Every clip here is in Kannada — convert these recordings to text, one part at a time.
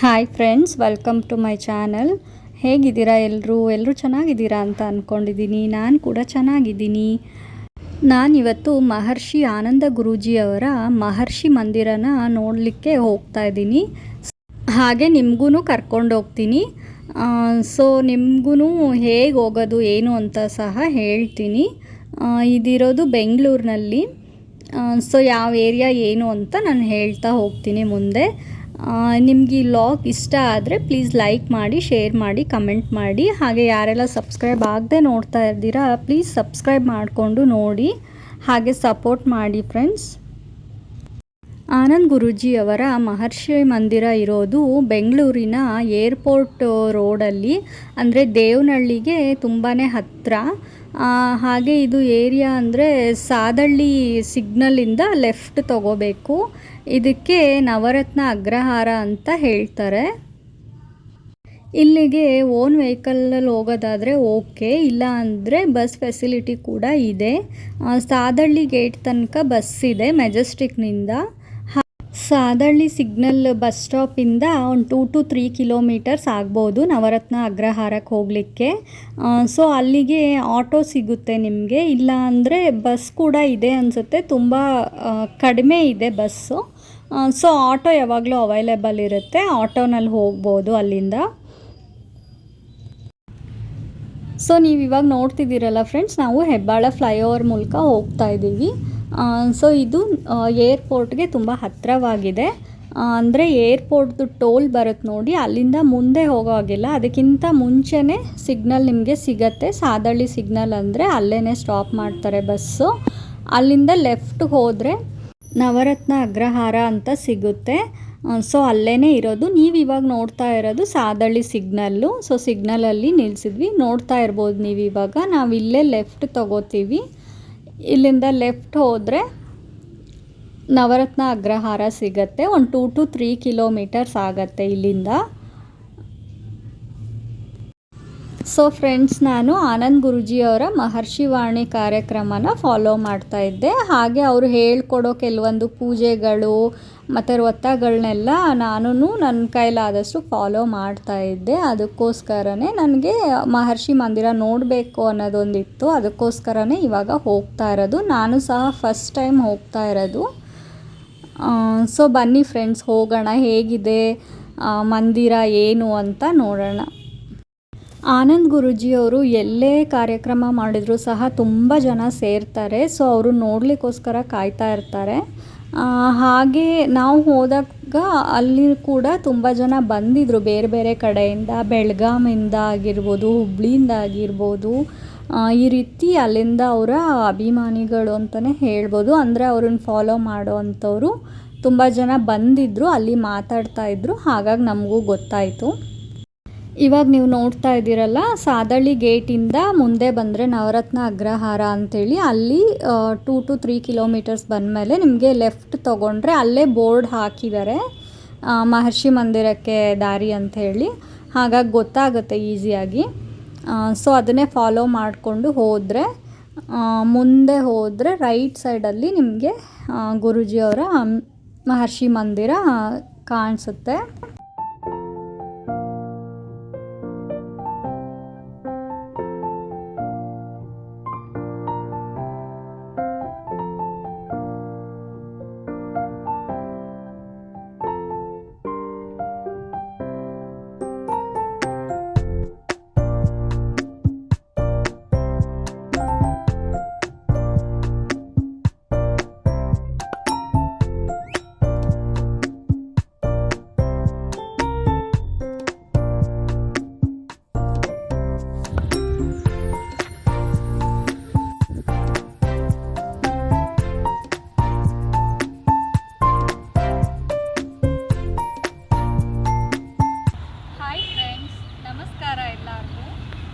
Hi friends, welcome to my channel. ಹೇಗಿದ್ದೀರಾ ಎಲ್ಲರೂ ಚೆನ್ನಾಗಿದ್ದೀರಾ ಅಂತ ಅಂದ್ಕೊಂಡಿದ್ದೀನಿ. ನಾನು ಕೂಡ ಚೆನ್ನಾಗಿದ್ದೀನಿ. ನಾನಿವತ್ತು ಮಹರ್ಷಿ ಆನಂದ ಗುರೂಜಿಯವರ ಮಹರ್ಷಿ ಮಂದಿರನ ನೋಡಲಿಕ್ಕೆ ಹೋಗ್ತಾ ಇದ್ದೀನಿ. ಹಾಗೆ ನಿಮಗೂ ಕರ್ಕೊಂಡು ಹೋಗ್ತೀನಿ. ಸೊ ನಿಮಗೂ ಹೇಗೆ ಹೋಗೋದು ಏನು ಅಂತ ಸಹ ಹೇಳ್ತೀನಿ. ಇದಿರೋದು ಬೆಂಗಳೂರಿನಲ್ಲಿ. ಸೊ ಯಾವ ಏರಿಯಾ ಏನು ಅಂತ ನಾನು ಹೇಳ್ತಾ ಹೋಗ್ತೀನಿ ಮುಂದೆ. ನಿಮಗೆ ಈ ವ್ಲಾಗ್ ಇಷ್ಟ ಆದರೆ ಪ್ಲೀಸ್ ಲೈಕ್ ಮಾಡಿ, ಶೇರ್ ಮಾಡಿ, ಕಮೆಂಟ್ ಮಾಡಿ. ಹಾಗೆ ಯಾರೆಲ್ಲ ಸಬ್ಸ್ಕ್ರೈಬ್ ಆಗದೆ ನೋಡ್ತಾ ಇದ್ದೀರಾ ಪ್ಲೀಸ್ ಸಬ್ಸ್ಕ್ರೈಬ್ ಮಾಡಿಕೊಂಡು ನೋಡಿ, ಹಾಗೆ ಸಪೋರ್ಟ್ ಮಾಡಿ ಫ್ರೆಂಡ್ಸ್. ಆನಂದ್ ಗುರೂಜಿಯವರ ಮಹರ್ಷಿ ಮಂದಿರ ಇರೋದು ಬೆಂಗಳೂರಿನ ಏರ್ಪೋರ್ಟ್ ರೋಡಲ್ಲಿ, ಅಂದರೆ ದೇವನಹಳ್ಳಿಗೆ ತುಂಬಾ ಹತ್ತಿರ. ಹಾಗೆ ಇದು ಏರಿಯಾ ಅಂದರೆ ಸಾದಳ್ಳಿ ಸಿಗ್ನಲಿಂದ ಲೆಫ್ಟ್ ತಗೋಬೇಕು. ಇದಕ್ಕೆ ನವರತ್ನ ಅಗ್ರಹಾರ ಅಂತ ಹೇಳ್ತಾರೆ. ಇಲ್ಲಿಗೆ ಓನ್ ವೆಹಿಕಲಲ್ಲಿ ಹೋಗೋದಾದರೆ ಓಕೆ, ಇಲ್ಲ ಅಂದರೆ ಬಸ್ ಫೆಸಿಲಿಟಿ ಕೂಡ ಇದೆ. ಸಾದಳ್ಳಿ ಗೇಟ್ ತನಕ ಬಸ್ ಇದೆ ಮೆಜೆಸ್ಟಿಕ್ನಿಂದ. ಸಾದಳ್ಳಿ ಸಿಗ್ನಲ್ ಬಸ್ ಸ್ಟಾಪಿಂದ ಒಂದು 2 to 3 ಕಿಲೋಮೀಟರ್ಸ್ ಆಗ್ಬೋದು ನವರತ್ನ ಅಗ್ರಹಾರಕ್ಕೆ ಹೋಗಲಿಕ್ಕೆ. ಸೊ ಅಲ್ಲಿಗೆ ಆಟೋ ಸಿಗುತ್ತೆ ನಿಮಗೆ, ಇಲ್ಲ ಅಂದರೆ ಬಸ್ ಕೂಡ ಇದೆ ಅನಿಸುತ್ತೆ. ತುಂಬ ಕಡಿಮೆ ಇದೆ ಬಸ್ಸು. ಸೊ ಆಟೋ ಯಾವಾಗಲೂ ಅವೈಲೇಬಲ್ ಇರುತ್ತೆ, ಆಟೋನಲ್ಲಿ ಹೋಗ್ಬೋದು ಅಲ್ಲಿಂದ. ಸೊ ನೀವು ಇವಾಗ ನೋಡ್ತಿದ್ದೀರಲ್ಲ ಫ್ರೆಂಡ್ಸ್, ನಾವು ಹೆಬ್ಬಾಳ ಫ್ಲೈಓವರ್ ಮೂಲಕ ಹೋಗ್ತಾ ಇದ್ದೀವಿ. ಸೊ ಇದು ಏರ್ಪೋರ್ಟ್ಗೆ ತುಂಬ ಹತ್ತಿರವಾಗಿದೆ. ಅಂದರೆ ಏರ್ಪೋರ್ಟ್ದು ಟೋಲ್ ಬರುತ್ತೆ ನೋಡಿ, ಅಲ್ಲಿಂದ ಮುಂದೆ ಹೋಗೋ ಹಾಗಿಲ್ಲ, ಅದಕ್ಕಿಂತ ಮುಂಚೆನೇ ಸಿಗ್ನಲ್ ನಿಮಗೆ ಸಿಗತ್ತೆ. ಸಾದಳ್ಳಿ ಸಿಗ್ನಲ್ ಅಂದರೆ ಅಲ್ಲೇ ಸ್ಟಾಪ್ ಮಾಡ್ತಾರೆ ಬಸ್ಸು. ಅಲ್ಲಿಂದ ಲೆಫ್ಟ್ ಹೋದರೆ ನವರತ್ನ ಅಗ್ರಹಾರ ಅಂತ ಸಿಗುತ್ತೆ. ಸೊ ಅಲ್ಲೇ ಇರೋದು. ನೀವು ಇವಾಗ ನೋಡ್ತಾ ಇರೋದು ಸಾದಳ್ಳಿ ಸಿಗ್ನಲ್ಲು. ಸೊ ಸಿಗ್ನಲಲ್ಲಿ ನಿಲ್ಲಿಸಿದ್ವಿ, ನೋಡ್ತಾ ಇರ್ಬೋದು ನೀವು ಇವಾಗ. ನಾವು ಇಲ್ಲೇ ಲೆಫ್ಟ್ ತಗೋತೀವಿ. ಇಲ್ಲಿಂದ ಲೆಫ್ಟ್ ಹೋದರೆ ನವರತ್ನ ಅಗ್ರಹಾರ ಸಿಗತ್ತೆ. ಒಂದು 2 to 3 ಕಿಲೋಮೀಟರ್ಸ್ ಆಗತ್ತೆ ಇಲ್ಲಿಂದ. ಸೊ ಫ್ರೆಂಡ್ಸ್, ನಾನು ಆನಂದ್ ಗುರೂಜಿಯವರ ಮಹರ್ಷಿ ವಾಣಿ ಕಾರ್ಯಕ್ರಮನ ಫಾಲೋ ಮಾಡ್ತಾ ಇದ್ದೆ. ಹಾಗೆ ಅವರು ಹೇಳ್ಕೊಡೋ ಕೆಲವೊಂದು ಪೂಜೆಗಳು ಮತ್ತು ವ್ರತಗಳನ್ನೆಲ್ಲ ನಾನು ನನ್ನ ಕೈಲಾದಷ್ಟು ಫಾಲೋ ಮಾಡ್ತಾ ಇದ್ದೆ. ಅದಕ್ಕೋಸ್ಕರನೇ ನನಗೆ ಮಹರ್ಷಿ ಮಂದಿರ ನೋಡಬೇಕು ಅನ್ನೋದೊಂದಿತ್ತು. ಅದಕ್ಕೋಸ್ಕರನೇ ಇವಾಗ ಹೋಗ್ತಾ ಇರೋದು. ನಾನು ಸಹ ಫಸ್ಟ್ ಟೈಮ್ ಹೋಗ್ತಾ ಇರೋದು. ಸೊ ಬನ್ನಿ ಫ್ರೆಂಡ್ಸ್, ಹೋಗೋಣ. ಹೇಗಿದೆ ಮಂದಿರ ಏನು ಅಂತ ನೋಡೋಣ. ಆನಂದ್ ಗುರೂಜಿಯವರು ಎಲ್ಲೇ ಕಾರ್ಯಕ್ರಮ ಮಾಡಿದರೂ ಸಹ ತುಂಬ ಜನ ಸೇರ್ತಾರೆ. ಸೊ ಅವರು ನೋಡಲಿಕ್ಕೋಸ್ಕರ ಕಾಯ್ತಾ ಇರ್ತಾರೆ. ಹಾಗೆ ನಾವು ಹೋದಾಗ ಅಲ್ಲಿ ಕೂಡ ತುಂಬ ಜನ ಬಂದಿದ್ದರು ಬೇರೆ ಬೇರೆ ಕಡೆಯಿಂದ, ಬೆಳಗಾಮಿಂದ ಆಗಿರ್ಬೋದು, ಹುಬ್ಳಿಯಿಂದ ಆಗಿರ್ಬೋದು. ಈ ರೀತಿ ಅಲ್ಲಿಂದ ಅವರ ಅಭಿಮಾನಿಗಳು ಅಂತಲೇ ಹೇಳ್ಬೋದು. ಅಂದರೆ ಅವ್ರನ್ನ ಫಾಲೋ ಮಾಡೋ ಅಂಥವ್ರು ತುಂಬ ಜನ ಬಂದಿದ್ದರು, ಅಲ್ಲಿ ಮಾತಾಡ್ತಾಯಿದ್ರು. ಹಾಗಾಗಿ ನಮಗೂ ಗೊತ್ತಾಯಿತು. ಇವಾಗ ನೀವು ನೋಡ್ತಾ ಇದ್ದೀರಲ್ಲ, ಸಾದಳ್ಳಿ ಗೇಟಿಂದ ಮುಂದೆ ಬಂದರೆ ನವರತ್ನ ಅಗ್ರಹಾರ ಅಂಥೇಳಿ, ಅಲ್ಲಿ 2 to 3 ಕಿಲೋಮೀಟರ್ಸ್ ಬಂದಮೇಲೆ ನಿಮಗೆ ಲೆಫ್ಟ್ ತೊಗೊಂಡ್ರೆ ಅಲ್ಲೇ ಬೋರ್ಡ್ ಹಾಕಿದ್ದಾರೆ ಮಹರ್ಷಿ ಮಂದಿರಕ್ಕೆ ದಾರಿ ಅಂಥೇಳಿ. ಹಾಗಾಗಿ ಗೊತ್ತಾಗುತ್ತೆ ಈಸಿಯಾಗಿ. ಸೊ ಅದನ್ನೇ ಫಾಲೋ ಮಾಡಿಕೊಂಡು ಹೋದರೆ, ಮುಂದೆ ಹೋದರೆ ರೈಟ್ ಸೈಡಲ್ಲಿ ನಿಮಗೆ ಗುರೂಜಿಯವರ ಮಹರ್ಷಿ ಮಂದಿರ ಕಾಣಿಸುತ್ತೆ.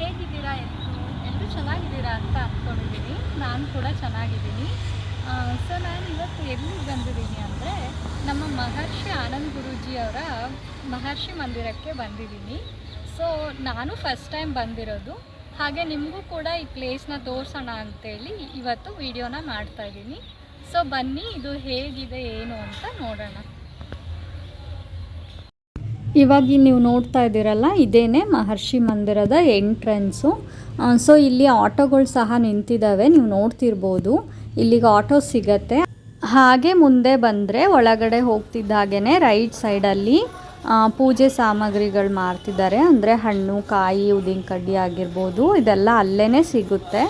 ಹೇಗಿದ್ದೀರಾ ಎಲ್ಲರೂ ಚೆನ್ನಾಗಿದ್ದೀರಾ ಅಂತ ಅಂದ್ಕೊಂಡಿದ್ದೀನಿ. ನಾನು ಕೂಡ ಚೆನ್ನಾಗಿದ್ದೀನಿ. ಸೊ ನಾನು ಇವತ್ತು ಎಲ್ಲಿಗೆ ಬಂದಿದ್ದೀನಿ ಅಂದರೆ, ನಮ್ಮ ಮಹರ್ಷಿ ಆನಂದ್ ಗುರೂಜಿಯವರ ಮಹರ್ಷಿ ಮಂದಿರಕ್ಕೆ ಬಂದಿದ್ದೀನಿ. ಸೊ ನಾನು ಫಸ್ಟ್ ಟೈಮ್ ಬಂದಿರೋದು. ಹಾಗೆ ನಿಮಗೂ ಕೂಡ ಈ ಪ್ಲೇಸ್ನ ತೋರಿಸೋಣ ಅಂತೇಳಿ ಇವತ್ತು ವಿಡಿಯೋನ ಮಾಡ್ತಾಯಿದ್ದೀನಿ. ಸೊ ಬನ್ನಿ, ಇದು ಹೇಗಿದೆ ಏನು ಅಂತ ನೋಡೋಣ. ಇವಾಗ ನೀವು ನೋಡ್ತಾ ಇದ್ದೀರಲ್ಲ ಇದೇನೇ ಮಹರ್ಷಿ ಮಂದಿರದ ಎಂಟ್ರೆನ್ಸು. ಸೊ ಇಲ್ಲಿ ಆಟೋಗಳು ಸಹ ನಿಂತಿದ್ದಾವೆ, ನೀವು ನೋಡ್ತಿರ್ಬೋದು. ಇಲ್ಲಿಗೆ ಆಟೋ ಸಿಗತ್ತೆ. ಹಾಗೆ ಮುಂದೆ ಬಂದರೆ ಒಳಗಡೆ ಹೋಗ್ತಿದ್ದ ಹಾಗೇ ರೈಟ್ ಸೈಡಲ್ಲಿ ಪೂಜೆ ಸಾಮಗ್ರಿಗಳು ಮಾರ್ತಿದ್ದಾರೆ. ಅಂದರೆ ಹಣ್ಣು, ಕಾಯಿ, ಉದ್ದಿನ ಕಡ್ಡಿ ಆಗಿರ್ಬೋದು, ಇದೆಲ್ಲ ಅಲ್ಲೇ ಸಿಗುತ್ತೆ.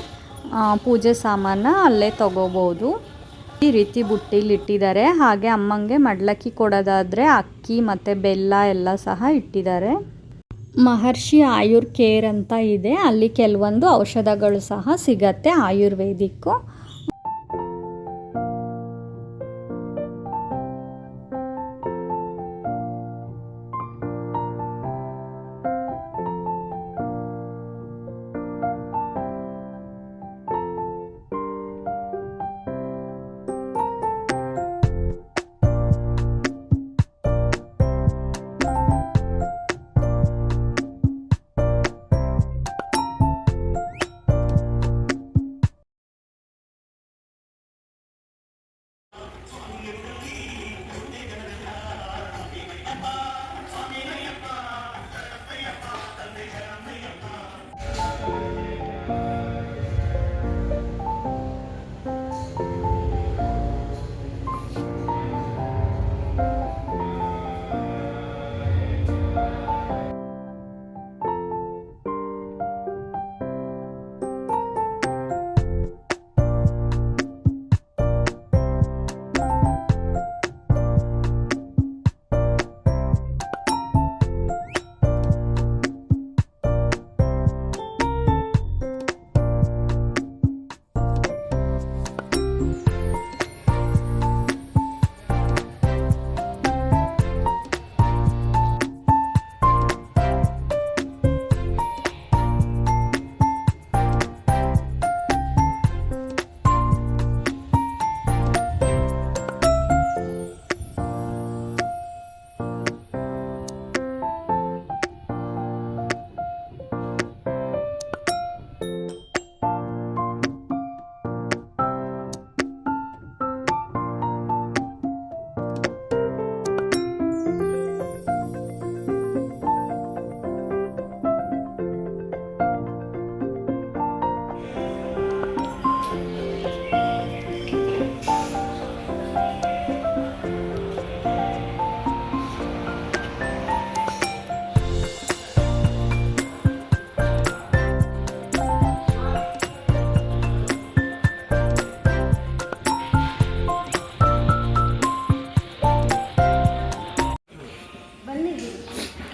ಪೂಜೆ ಸಾಮಾನು ಅಲ್ಲೇ ತೊಗೋಬೋದು. ಈ ರೀತಿ ಬುಟ್ಟಿಲಿ ಇಟ್ಟಿದ್ದಾರೆ. ಹಾಗೆ ಅಮ್ಮಂಗೆ ಮಡ್ಲಕ್ಕಿ ಕೊಡೋದಾದರೆ ಅಕ್ಕಿ ಮತ್ತು ಬೆಲ್ಲ ಎಲ್ಲ ಸಹ ಇಟ್ಟಿದ್ದಾರೆ. ಮಹರ್ಷಿ ಆಯುರ್ ಕೇರ್ ಅಂತ ಇದೆ, ಅಲ್ಲಿ ಕೆಲವೊಂದು ಔಷಧಗಳು ಸಹ ಸಿಗತ್ತೆ ಆಯುರ್ವೇದಿಕ್ಕು.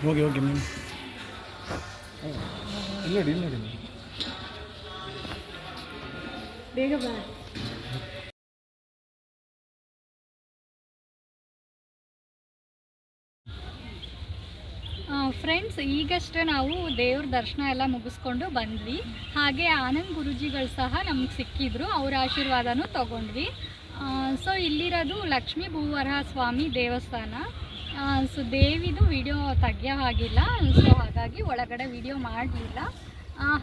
ಹೋಗಿ ಹೋಗಿ ನೀವು ಇಲ್ಲ ಬೇಗ ಬಾ. ಫ್ರೆಂಡ್ಸ್, ಈಗಷ್ಟೇ ನಾವು ದೇವ್ರ ದರ್ಶನ ಎಲ್ಲ ಮುಗಿಸ್ಕೊಂಡು ಬಂದ್ವಿ. ಹಾಗೆ ಆನಂದ್ ಗುರೂಜಿಗಳು ಸಹ ನಮಗೆ ಸಿಕ್ಕಿದ್ರು, ಅವ್ರ ಆಶೀರ್ವಾದನೂ ತಗೊಂಡ್ವಿ. ಸೊ ಇಲ್ಲಿರೋದು ಲಕ್ಷ್ಮೀ ಭೂವರಹ ಸ್ವಾಮಿ ದೇವಸ್ಥಾನ. ಸೊ ದೇವಿದು ವಿಡಿಯೋ ತೆಗಿಯೋ ಹಾಗಿಲ್ಲ, ಸೊ ಹಾಗಾಗಿ ಒಳಗಡೆ ವಿಡಿಯೋ ಮಾಡಲಿಲ್ಲ.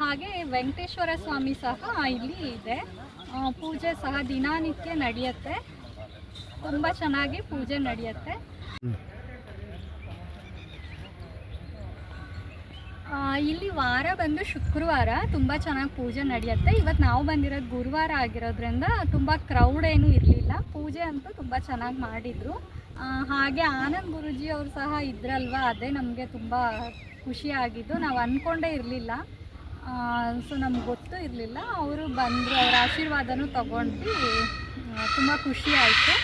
ಹಾಗೆ ವೆಂಕಟೇಶ್ವರ ಸ್ವಾಮಿ ಸಹ ಇಲ್ಲಿ ಇದೆ. ಪೂಜೆ ಸಹ ದಿನನಿತ್ಯ ನಡೆಯುತ್ತೆ, ತುಂಬ ಚೆನ್ನಾಗಿ ಪೂಜೆ ನಡೆಯುತ್ತೆ. ಇಲ್ಲಿ ವಾರ ಬಂದು ಶುಕ್ರವಾರ ತುಂಬ ಚೆನ್ನಾಗಿ ಪೂಜೆ ನಡೆಯುತ್ತೆ. ಇವತ್ತು ನಾವು ಬಂದಿರೋದು ಗುರುವಾರ ಆಗಿರೋದ್ರಿಂದ ತುಂಬ ಕ್ರೌಡ್ ಏನೂ ಇರಲಿಲ್ಲ. ಪೂಜೆ ಅಂತೂ ತುಂಬ ಚೆನ್ನಾಗಿ ಮಾಡಿದರು. ಹಾಗೆ ಆನಂದ್ ಗುರೂಜಿ ಅವರು ಸಹ ಇದ್ರಲ್ವ, ಅದೇ ನಮಗೆ ತುಂಬ ಖುಷಿಯಾಗಿದ್ದು. ನಾವು ಅಂದ್ಕೊಂಡೇ ಇರಲಿಲ್ಲ, ಸೊ ನಮ್ಗೆ ಗೊತ್ತೂ ಇರಲಿಲ್ಲ. ಅವರು ಬಂದರು, ಅವರ ಆಶೀರ್ವಾದನೂ ತಗೊಂಡ್ವಿ. ತುಂಬ ಖುಷಿ ಆಯಿತು.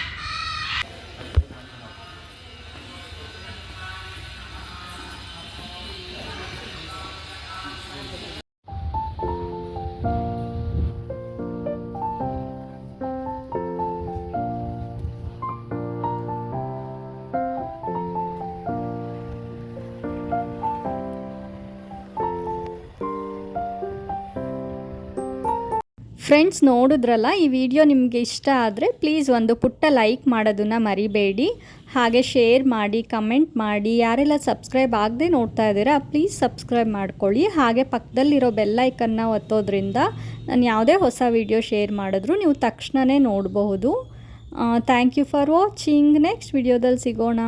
ಫ್ರೆಂಡ್ಸ್, ನೋಡಿದ್ರಲ್ಲ, ಈ ವಿಡಿಯೋ ನಿಮಗೆ ಇಷ್ಟ ಆದರೆ ಪ್ಲೀಸ್ ಒಂದು ಪುಟ್ಟ ಲೈಕ್ ಮಾಡೋದನ್ನು ಮರಿಬೇಡಿ. ಹಾಗೆ ಶೇರ್ ಮಾಡಿ, ಕಮೆಂಟ್ ಮಾಡಿ. ಯಾರೆಲ್ಲ ಸಬ್ಸ್ಕ್ರೈಬ್ ಆಗದೆ ನೋಡ್ತಾ ಇದ್ದೀರಾ ಪ್ಲೀಸ್ ಸಬ್ಸ್ಕ್ರೈಬ್ ಮಾಡ್ಕೊಳ್ಳಿ. ಹಾಗೆ ಪಕ್ಕದಲ್ಲಿರೋ ಬೆಲ್ಲೈಕನ್ನ ಒತ್ತೋದ್ರಿಂದ ನಾನು ಯಾವುದೇ ಹೊಸ ವಿಡಿಯೋ ಶೇರ್ ಮಾಡಿದ್ರು ನೀವು ತಕ್ಷಣವೇ ನೋಡಬಹುದು. Thank you for watching. Next ವಿಡಿಯೋದಲ್ಲಿ ಸಿಗೋಣ.